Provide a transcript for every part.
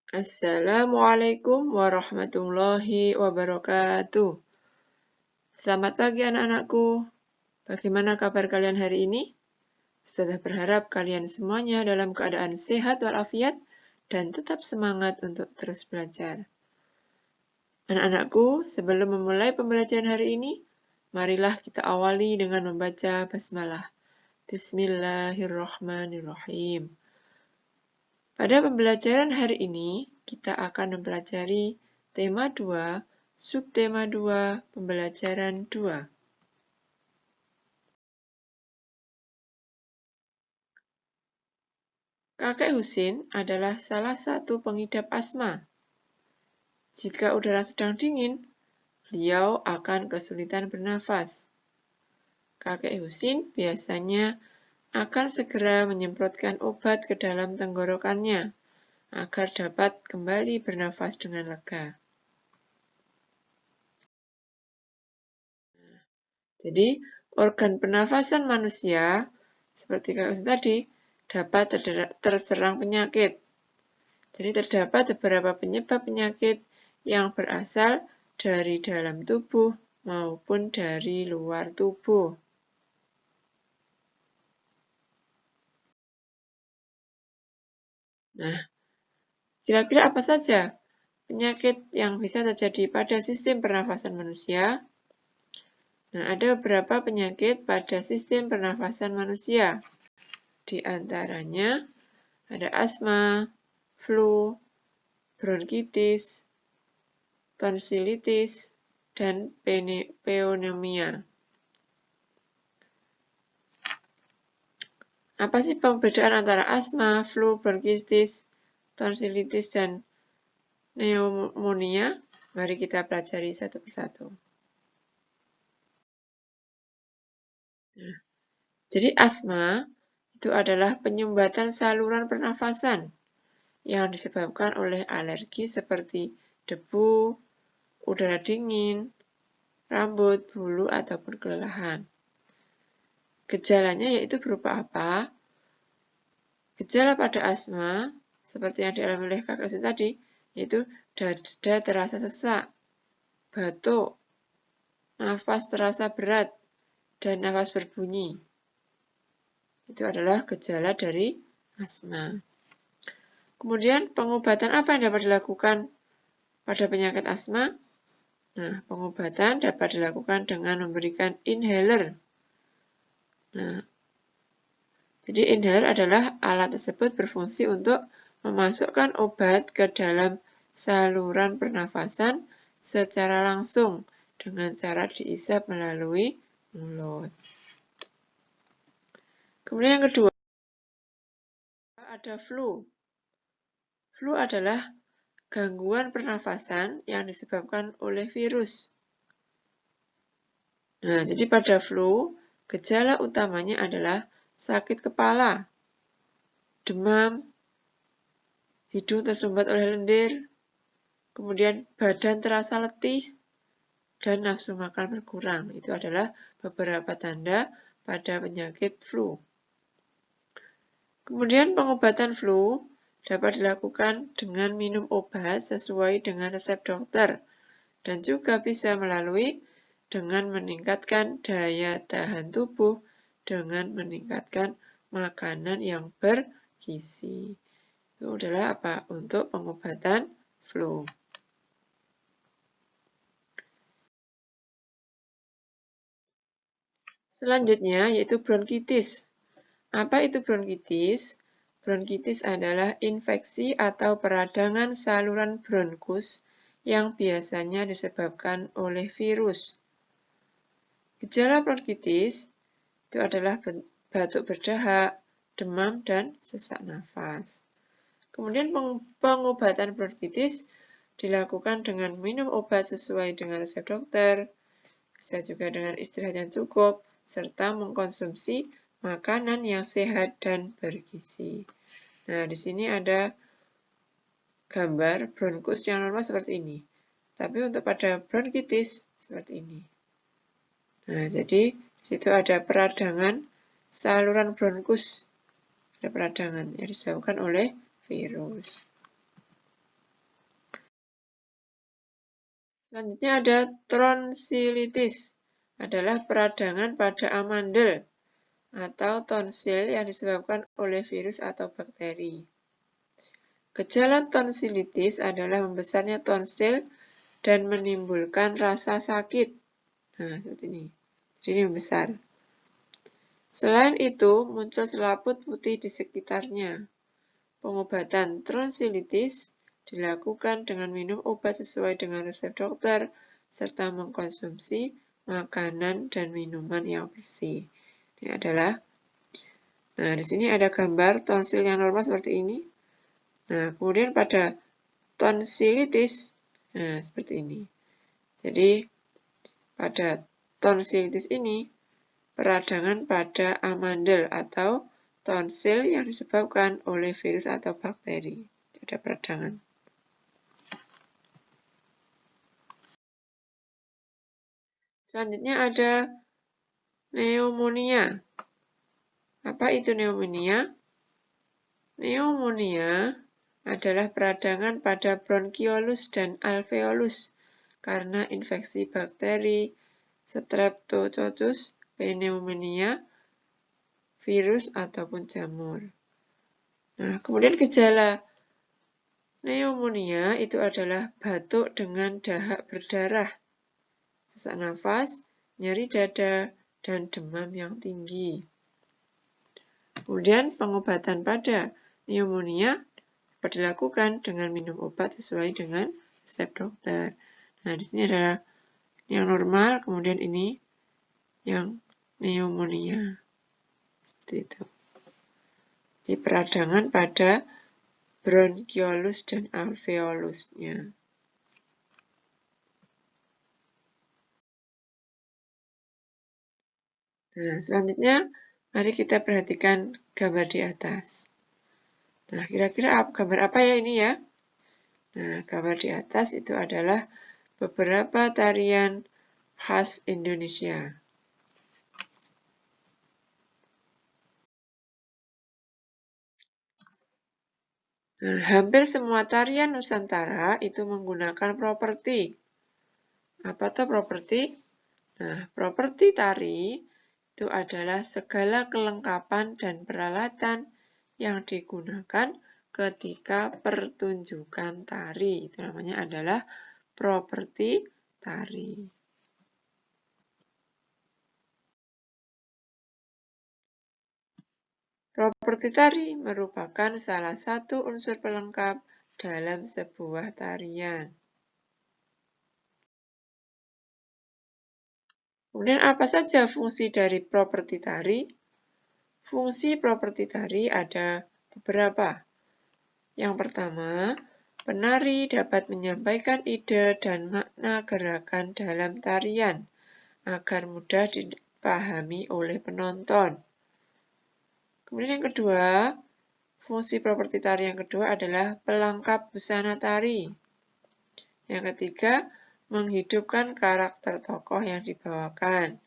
Assalamualaikum warahmatullahi wabarakatuh. Selamat pagi anak-anakku. Bagaimana kabar kalian hari ini? Ustazah berharap kalian semuanya dalam keadaan sehat walafiat dan tetap semangat untuk terus belajar. Anak-anakku, sebelum memulai pembelajaran hari ini, marilah kita awali dengan membaca basmalah. Bismillahirrahmanirrahim. Pada pembelajaran hari ini, kita akan mempelajari tema 2, subtema 2, pembelajaran 2. Kakek Husin adalah salah satu pengidap asma. Jika udara sedang dingin, beliau akan kesulitan bernafas. Kakek Husin biasanya akan segera menyemprotkan obat ke dalam tenggorokannya agar dapat kembali bernafas dengan lega. Jadi, organ pernafasan manusia, seperti kasus tadi, dapat terserang penyakit. Jadi, terdapat beberapa penyebab penyakit yang berasal dari dalam tubuh maupun dari luar tubuh. Nah, kira-kira apa saja penyakit yang bisa terjadi pada sistem pernafasan manusia? Nah, ada beberapa penyakit pada sistem pernafasan manusia. Di antaranya ada asma, flu, bronkitis, tonsilitis, dan pneumonia. Apa sih perbedaan antara asma, flu, bronkitis, tonsilitis, dan pneumonia? Mari kita pelajari satu persatu. Nah, jadi asma itu adalah penyumbatan saluran pernafasan yang disebabkan oleh alergi seperti debu, udara dingin, rambut, bulu, ataupun kelelahan. Gejalanya yaitu berupa apa? Gejala pada asma, seperti yang dialami oleh kakak Husin tadi, yaitu dada terasa sesak, batuk, nafas terasa berat, dan nafas berbunyi. Itu adalah gejala dari asma. Kemudian pengobatan apa yang dapat dilakukan pada penyakit asma? Nah, pengobatan dapat dilakukan dengan memberikan inhaler. Nah, jadi inhaler adalah alat tersebut berfungsi untuk memasukkan obat ke dalam saluran pernafasan secara langsung dengan cara diisap melalui mulut. Kemudian yang kedua, ada flu. Flu adalah gangguan pernafasan yang disebabkan oleh virus. Nah, jadi pada flu, gejala utamanya adalah sakit kepala, demam, hidung tersumbat oleh lendir, kemudian badan terasa letih, dan nafsu makan berkurang. Itu adalah beberapa tanda pada penyakit flu. Kemudian pengobatan flu dapat dilakukan dengan minum obat sesuai dengan resep dokter dan juga bisa melalui dengan meningkatkan daya tahan tubuh dengan meningkatkan makanan yang bergizi. Itu adalah apa? Untuk pengobatan flu. Selanjutnya yaitu bronkitis. Apa itu bronkitis? Bronkitis adalah infeksi atau peradangan saluran bronkus yang biasanya disebabkan oleh virus. Gejala bronkitis itu adalah batuk berdahak, demam, dan sesak nafas. Kemudian pengobatan bronkitis dilakukan dengan minum obat sesuai dengan resep dokter, bisa juga dengan istirahat yang cukup, serta mengkonsumsi makanan yang sehat dan bergizi. Nah, di sini ada gambar bronkus yang normal seperti ini. Tapi untuk pada bronkitis seperti ini. Nah, jadi di situ ada peradangan saluran bronkus. Ada peradangan yang disebabkan oleh virus. Selanjutnya ada tonsilitis, adalah peradangan pada amandel atau tonsil yang disebabkan oleh virus atau bakteri. Gejala tonsilitis adalah membesarnya tonsil dan menimbulkan rasa sakit. Nah, seperti ini. Jadi ini membesar. Selain itu, muncul selaput putih di sekitarnya. Pengobatan tonsilitis dilakukan dengan minum obat sesuai dengan resep dokter, serta mengkonsumsi makanan dan minuman yang bersih. Ini adalah, nah di sini ada gambar tonsil yang normal seperti ini. Nah, kemudian pada tonsilitis, nah seperti ini. Jadi, pada tonsilitis ini, peradangan pada amandel atau tonsil yang disebabkan oleh virus atau bakteri. Ada peradangan. Selanjutnya ada pneumonia. Apa itu pneumonia? Pneumonia adalah peradangan pada bronkiolus dan alveolus karena infeksi bakteri Streptococcus pneumonia, virus ataupun jamur. Nah, kemudian gejala pneumonia itu adalah batuk dengan dahak berdarah, sesak nafas, nyeri dada, dan demam yang tinggi. Kemudian pengobatan pada pneumonia dapat dilakukan dengan minum obat sesuai dengan resep dokter. Nah, di sini adalah yang normal, kemudian ini yang pneumonia. Seperti itu. Di peradangan pada bronkiolus dan alveolusnya. Nah, selanjutnya mari kita perhatikan gambar di atas. Nah, kira-kira gambar apa ya ini ya? Nah, gambar di atas itu adalah beberapa tarian khas Indonesia. Nah, hampir semua tarian Nusantara itu menggunakan properti. Apa tuh properti? Nah, properti tari itu adalah segala kelengkapan dan peralatan yang digunakan ketika pertunjukan tari. Itu namanya adalah properti tari. Properti tari merupakan salah satu unsur pelengkap dalam sebuah tarian. Kemudian apa saja fungsi dari properti tari? Fungsi properti tari ada beberapa. Yang pertama, penari dapat menyampaikan ide dan makna gerakan dalam tarian agar mudah dipahami oleh penonton. Kemudian yang kedua, fungsi properti tari yang kedua adalah pelengkap busana tari. Yang ketiga, menghidupkan karakter tokoh yang dibawakan.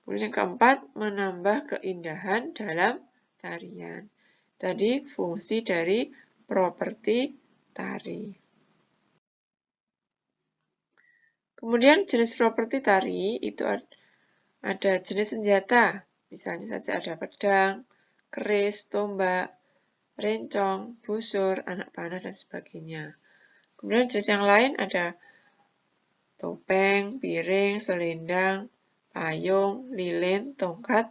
Kemudian yang keempat, menambah keindahan dalam tarian. Tadi fungsi dari properti tari. Kemudian jenis properti tari itu ada jenis senjata. Misalnya saja ada pedang, keris, tombak, rencong, busur, anak panah, dan sebagainya. Kemudian jenis yang lain ada topeng, piring, selendang, payung, lilin, tongkat,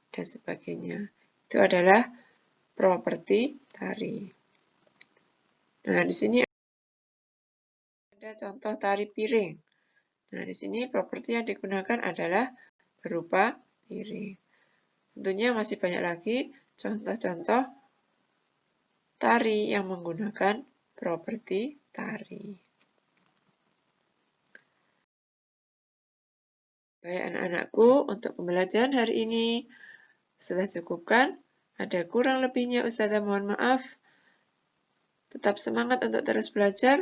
dan sebagainya. Itu adalah properti tari. Nah, di sini ada contoh tari piring. Nah, di sini properti yang digunakan adalah berupa piring. Tentunya masih banyak lagi contoh-contoh tari yang menggunakan properti tari. Baik anak-anakku, untuk pembelajaran hari ini sudah cukupkan. Ada kurang lebihnya Ustazah mohon maaf. Tetap semangat untuk terus belajar.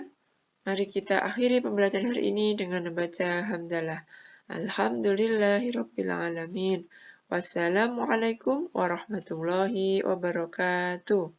Mari kita akhiri pembelajaran hari ini dengan membaca hamdalah. Alhamdulillahirrabbilalamin. Wassalamualaikum warahmatullahi wabarakatuh.